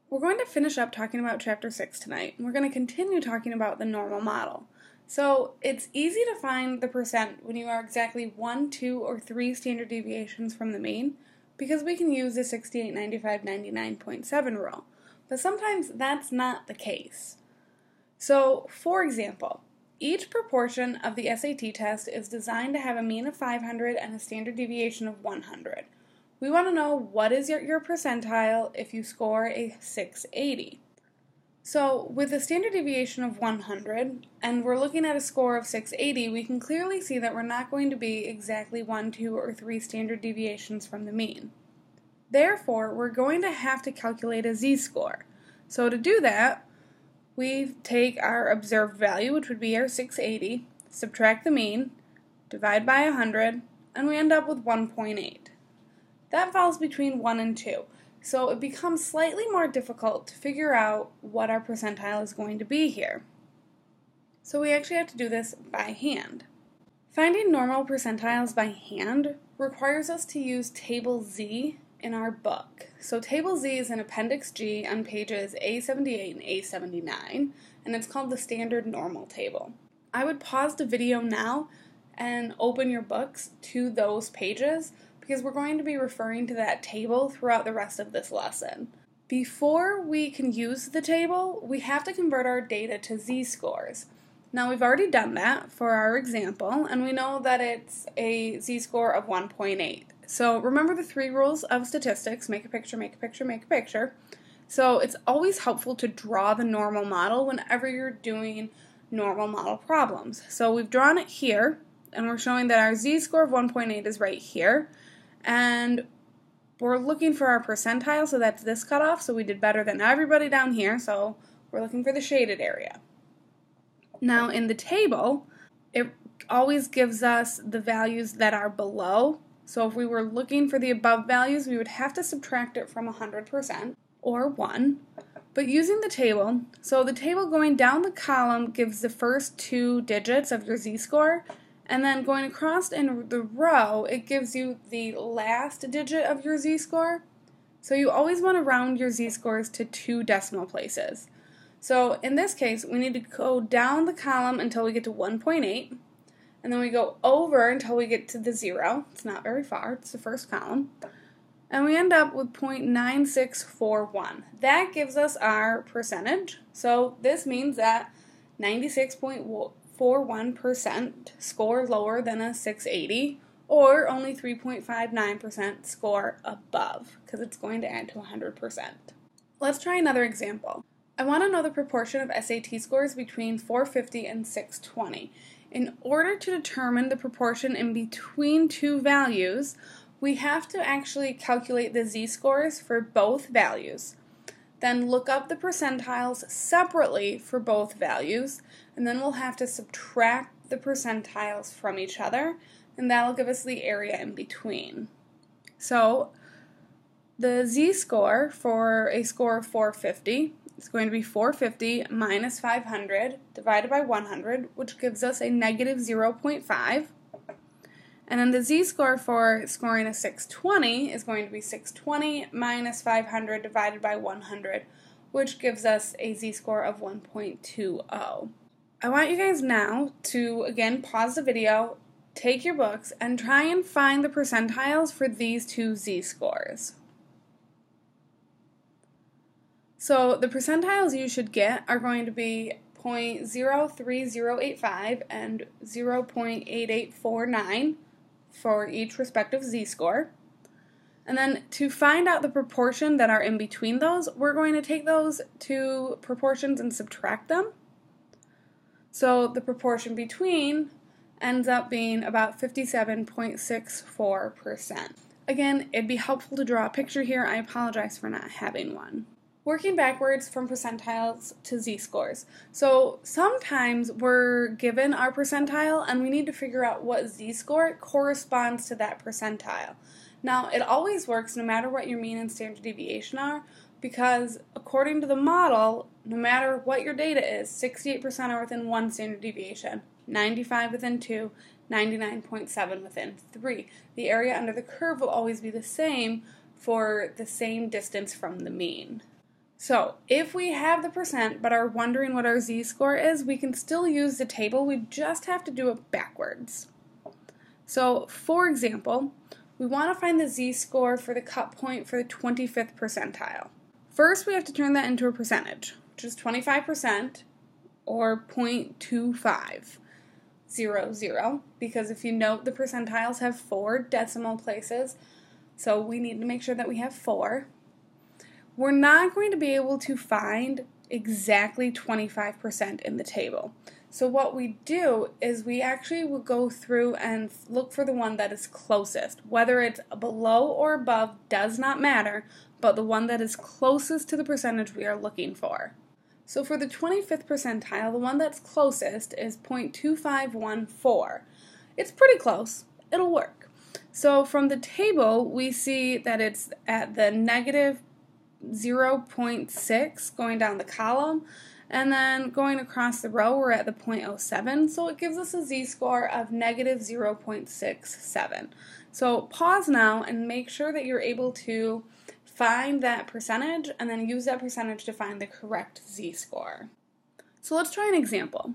We're going to finish up talking about Chapter 6 tonight, and we're going to continue talking about the normal model. So it's easy to find the percent when you are exactly 1, 2, or 3 standard deviations from the mean, because we can use the 68, 95, 99.7 rule. But sometimes that's not the case. So, for example, each proportion of the SAT test is designed to have a mean of 500 and a standard deviation of 100. We want to know what is your percentile if you score a 680. So with a standard deviation of 100, and we're looking at a score of 680, we can clearly see that we're not going to be exactly 1, 2, or 3 standard deviations from the mean. Therefore, we're going to have to calculate a z-score. So to do that, we take our observed value, which would be our 680, subtract the mean, divide by 100, and we end up with 1.8. That falls between 1 and 2, so it becomes slightly more difficult to figure out what our percentile is going to be here. So we actually have to do this by hand. Finding normal percentiles by hand requires us to use Table Z in our book. So Table Z is in Appendix G on pages A78 and A79, and it's called the Standard Normal Table. I would pause the video now and open your books to those pages, because we're going to be referring to that table throughout the rest of this lesson. Before we can use the table, we have to convert our data to z-scores. Now we've already done that for our example, and we know that it's a z-score of 1.8. So remember the 3 rules of statistics: make a picture, make a picture, make a picture. So it's always helpful to draw the normal model whenever you're doing normal model problems. So we've drawn it here, and we're showing that our z-score of 1.8 is right here. And we're looking for our percentile, so that's this cutoff, so we did better than everybody down here, so we're looking for the shaded area. Now in the table, it always gives us the values that are below, so if we were looking for the above values, we would have to subtract it from 100%, or 1. But using the table, so the table going down the column gives the first 2 digits of your z-score, and then going across in the row, it gives you the last digit of your z-score. So you always want to round your z-scores to 2 decimal places. So in this case, we need to go down the column until we get to 1.8, and then we go over until we get to the 0. It's not very far, it's the first column. And we end up with 0.9641. That gives us our percentage. So this means that 96.41% score lower than a 680, or only 3.59% score above, because it's going to add to 100%. Let's try another example. I want to know the proportion of SAT scores between 450 and 620. In order to determine the proportion in between 2 values, we have to actually calculate the z-scores for both values. Then look up the percentiles separately for both values, and then we'll have to subtract the percentiles from each other, and that'll give us the area in between. So the z-score for a score of 450 is going to be 450 minus 500 divided by 100, which gives us a negative 0.5. And then the z-score for scoring a 620 is going to be 620 minus 500 divided by 100, which gives us a z-score of 1.20. I want you guys now to, again, pause the video, take your books, and try and find the percentiles for these 2 z-scores. So the percentiles you should get are going to be 0.03085 and 0.8849 for each respective z-score. And then to find out the proportion that are in between those, we're going to take those 2 proportions and subtract them. So the proportion between ends up being about 57.64%. Again, it'd be helpful to draw a picture here. I apologize for not having one. Working backwards from percentiles to z-scores. So sometimes we're given our percentile and we need to figure out what z-score corresponds to that percentile. Now, it always works no matter what your mean and standard deviation are, because according to the model, no matter what your data is, 68% are within 1 standard deviation, 95 within 2, 99.7 within 3. The area under the curve will always be the same for the same distance from the mean. So if we have the percent but are wondering what our z-score is, we can still use the table, we just have to do it backwards. So for example, we want to find the z-score for the cut point for the 25th percentile. First we have to turn that into a percentage, which is 25% or 0.2500, because if you note the percentiles have 4 decimal places, so we need to make sure that we have 4. We're not going to be able to find exactly 25% in the table. So what we do is we actually will go through and look for the one that is closest. Whether it's below or above does not matter, but the one that is closest to the percentage we are looking for. So for the 25th percentile, the one that's closest is 0.2514. It's pretty close. It'll work. So from the table, we see that it's at the negative 0.6 going down the column, and then going across the row we're at the 0.07, so it gives us a z-score of negative 0.67. So pause now and make sure that you're able to find that percentage and then use that percentage to find the correct z-score. So let's try an example.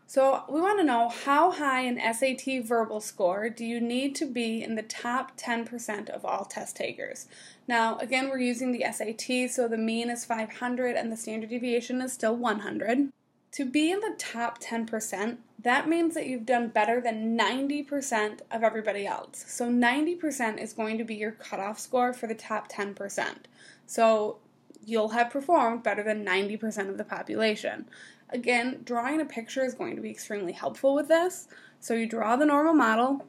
So we want to know how high an SAT verbal score do you need to be in the top 10% of all test takers. Now, again, we're using the SAT, so the mean is 500 and the standard deviation is still 100. To be in the top 10%, that means that you've done better than 90% of everybody else. So 90% is going to be your cutoff score for the top 10%. So you'll have performed better than 90% of the population. Again, drawing a picture is going to be extremely helpful with this. So you draw the normal model.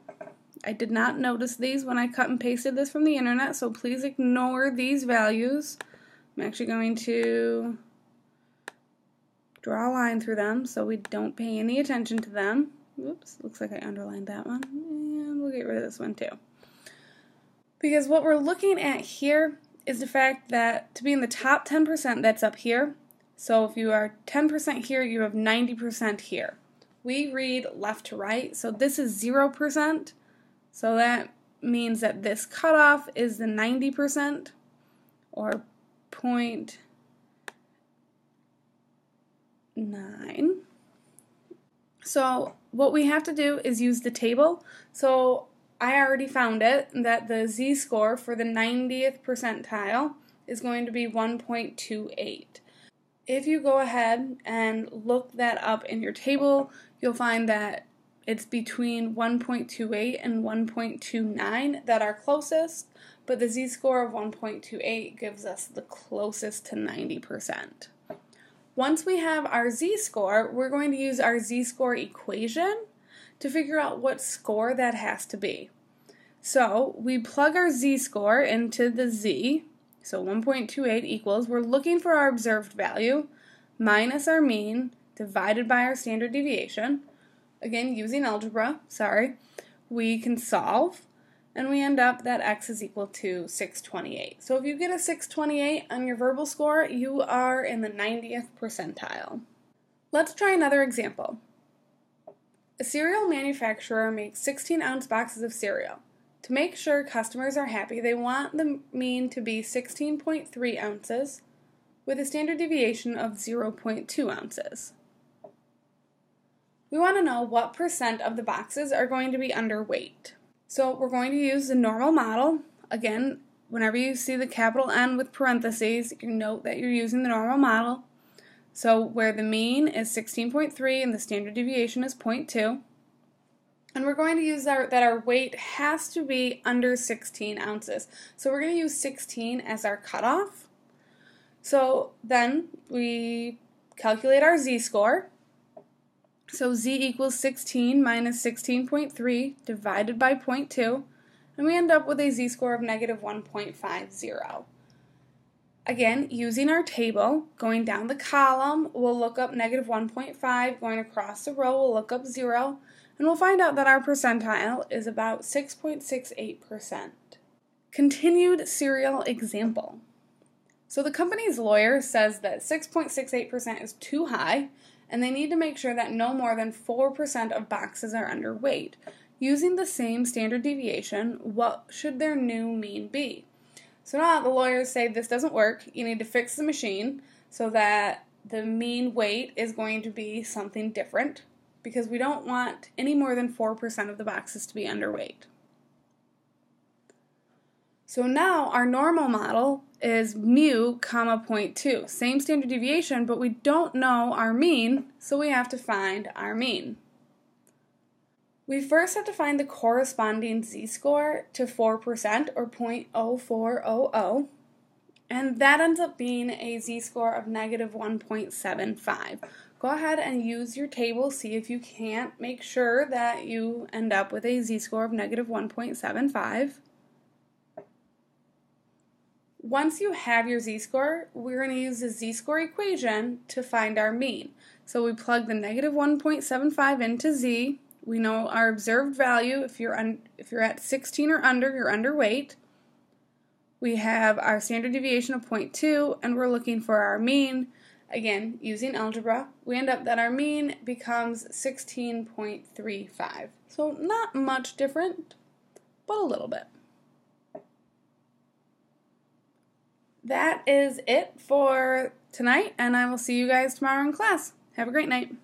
I did not notice these when I cut and pasted this from the internet, so please ignore these values. I'm actually going to draw a line through them so we don't pay any attention to them. Oops, looks like I underlined that one. And we'll get rid of this one too. Because what we're looking at here is the fact that to be in the top 10%, that's up here. So if you are 10% here, you have 90% here. We read left to right, so this is 0%. So that means that this cutoff is the 90%, or 0.9. So what we have to do is use the table. So I already found it, that the z-score for the 90th percentile is going to be 1.28. If you go ahead and look that up in your table, you'll find that it's between 1.28 and 1.29 that are closest, but the z-score of 1.28 gives us the closest to 90%. Once we have our z-score, we're going to use our z-score equation to figure out what score that has to be. So we plug our z-score into the z, so 1.28 equals, we're looking for our observed value, minus our mean, divided by our standard deviation. Again, using algebra, we can solve, and we end up that x is equal to 628. So if you get a 628 on your verbal score, you are in the 90th percentile. Let's try another example. A cereal manufacturer makes 16-ounce boxes of cereal. To make sure customers are happy, they want the mean to be 16.3 ounces with a standard deviation of 0.2 ounces. We want to know what percent of the boxes are going to be underweight. So we're going to use the normal model. Again, whenever you see the capital N with parentheses, you note that you're using the normal model. So where the mean is 16.3 and the standard deviation is 0.2. And we're going to use that our weight has to be under 16 ounces. So we're going to use 16 as our cutoff. So then we calculate our z-score. So z equals 16 minus 16.3 divided by 0.2. And we end up with a z-score of negative 1.50. Again, using our table, going down the column, we'll look up negative 1.5. Going across the row, we'll look up 0. And we'll find out that our percentile is about 6.68%. Continued serial example. So the company's lawyer says that 6.68% is too high, and they need to make sure that no more than 4% of boxes are underweight. Using the same standard deviation, what should their new mean be? So now the lawyers say this doesn't work. You need to fix the machine so that the mean weight is going to be something different, because we don't want any more than 4% of the boxes to be underweight. So now our normal model is mu, comma, 0.2. Same standard deviation, but we don't know our mean, so we have to find our mean. We first have to find the corresponding z-score to 4%, or 0.0400, and that ends up being a z-score of negative 1.75. Go ahead and use your table, see if you can't make sure that you end up with a z-score of negative 1.75. Once you have your z-score, we're going to use the z-score equation to find our mean. So we plug the negative 1.75 into z. We know our observed value. If you're at 16 or under, you're underweight. We have our standard deviation of 0.2, and we're looking for our mean. Again, using algebra, we end up that our mean becomes 16.35. So not much different, but a little bit. That is it for tonight, and I will see you guys tomorrow in class. Have a great night.